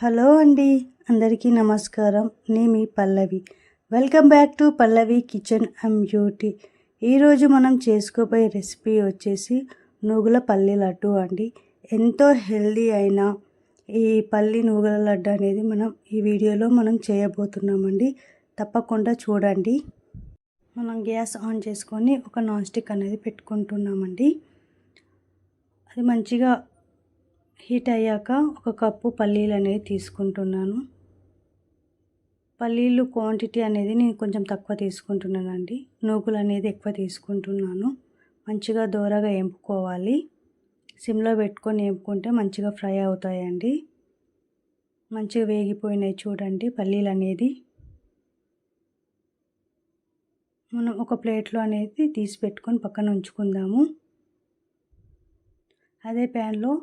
Hello అండి, అందరికీ నమస్కారం. నేను మీ Pallavi. Welcome back to Pallavi kitchen and beauty. ఈరోజు మనం చేసుకోబోయే రెసిపీ వచ్చేసి నువ్వుల పల్లి లడ్డు అండి. ఎంతో హెల్దీ అయిన ఈ పల్లి నువ్వుల లడ్డు అనేది మనం ఈ వీడియోలో మనం చేయబోతున్నామండి. తప్పకుండా చూడండి. మనం గ్యాస్ ఆన్ చేసుకొని ఒక నాన్ స్టిక్ అనేది పెట్టుకుంటున్నామండి. అది మంచిగా హీట్ అయ్యాక ఒక కప్పు పల్లీలు అనేది తీసుకుంటున్నాను. పల్లీలు క్వాంటిటీ అనేది నేను కొంచెం తక్కువ తీసుకుంటున్నానండి. నూగులు అనేది ఎక్కువ తీసుకుంటున్నాను. మంచిగా దోరగా వేపుకోవాలి. సిమ్లో పెట్టుకొని వేపుకుంటే మంచిగా ఫ్రై అవుతాయండి. మంచిగా వేగిపోయినాయి చూడండి పల్లీలు అనేది. మనం ఒక ప్లేట్లో అనేది తీసి పెట్టుకొని పక్కన ఉంచుకుందాము. అదే ప్యాన్లో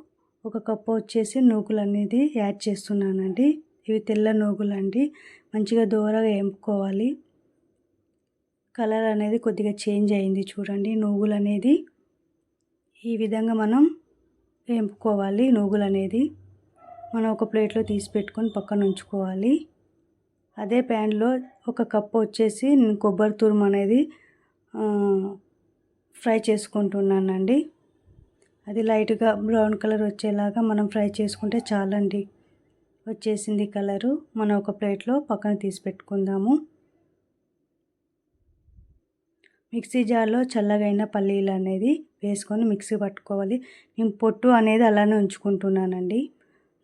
ఒక కప్పు వచ్చేసి నూగులు అనేది యాడ్ చేస్తున్నానండి. ఇవి తెల్ల నూగులు అండి. మంచిగా దోరగా వేపుకోవాలి. కలర్ అనేది కొద్దిగా చేంజ్ అయింది చూడండి. నూగులు అనేది ఈ విధంగా మనం వేపుకోవాలి. నూగులు అనేది మనం ఒక ప్లేట్లో తీసి పెట్టుకొని పక్కన ఉంచుకోవాలి. అదే ప్యాన్లో ఒక కప్పు వచ్చేసి నేను కొబ్బరి తురుము అనేది ఫ్రై చేసుకుంటున్నానండి. అది లైట్గా బ్రౌన్ కలర్ వచ్చేలాగా మనం ఫ్రై చేసుకుంటే చాలండి. వచ్చేసింది కలరు. మనం ఒక ప్లేట్లో పక్కన తీసి పెట్టుకుందాము. మిక్సీ జార్లో చల్లగైన పల్లీలు అనేది వేసుకొని మిక్సీ పట్టుకోవాలి. నేను పొట్టు అనేది అలానే ఉంచుకుంటున్నానండి.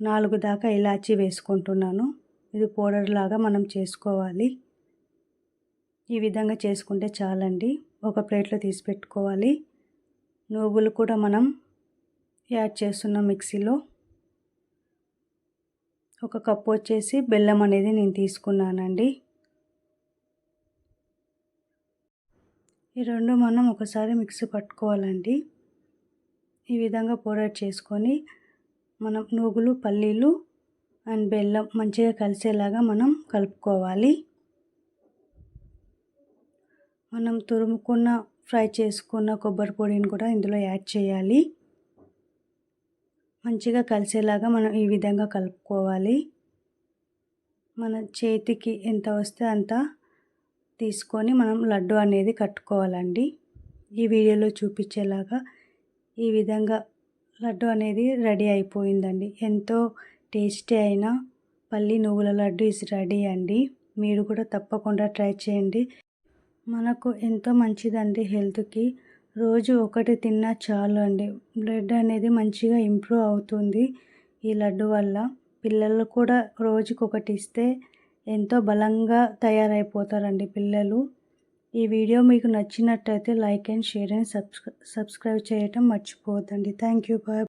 4 దాకా ఇలాచీ వేసుకుంటున్నాను. ఇది పౌడర్ లాగా మనం చేసుకోవాలి. ఈ విధంగా చేసుకుంటే చాలండి. ఒక ప్లేట్లో తీసి పెట్టుకోవాలి. నువ్వులు కూడా మనం యాడ్ చేస్తున్నాం మిక్సీలో. ఒక కప్పు వచ్చేసి బెల్లం అనేది నేను తీసుకున్నానండి. ఈ రెండు మనం ఒకసారి మిక్సీ పట్టుకోవాలండి. ఈ విధంగా పౌడర్ చేసుకొని మనం నువ్వులు, పల్లీలు అండ్ బెల్లం మంచిగా కలిసేలాగా మనం కలుపుకోవాలి. మనం తురుముకున్న ఫ్రై చేసుకున్న కొబ్బరి పొడిని కూడా ఇందులో యాడ్ చేయాలి. మంచిగా కలిసేలాగా మనం ఈ విధంగా కలుపుకోవాలి. మన చేతికి ఎంత వస్తే అంత తీసుకొని మనం లడ్డు అనేది కట్టుకోవాలండి. ఈ వీడియోలో చూపించేలాగా ఈ విధంగా లడ్డు అనేది రెడీ అయిపోయిందండి. ఎంతో టేస్టీ అయిన పల్లి నువ్వుల లడ్డు ఇస్ రెడీ అండి. మీరు కూడా తప్పకుండా ట్రై చేయండి. మనకు ఎంతో మంచిదండి హెల్త్కి. రోజు ఒకటి తిన్నా చాలు అండి. బ్లడ్ అనేది మంచిగా ఇంప్రూవ్ అవుతుంది ఈ లడ్డు వల్ల. పిల్లలు కూడా రోజుకొకటి ఇస్తే ఎంతో బలంగా తయారైపోతారండి పిల్లలు. ఈ వీడియో మీకు నచ్చినట్టయితే like and share and subscribe చేయటం మర్చిపోవద్దండి. Thank you. బాయ్.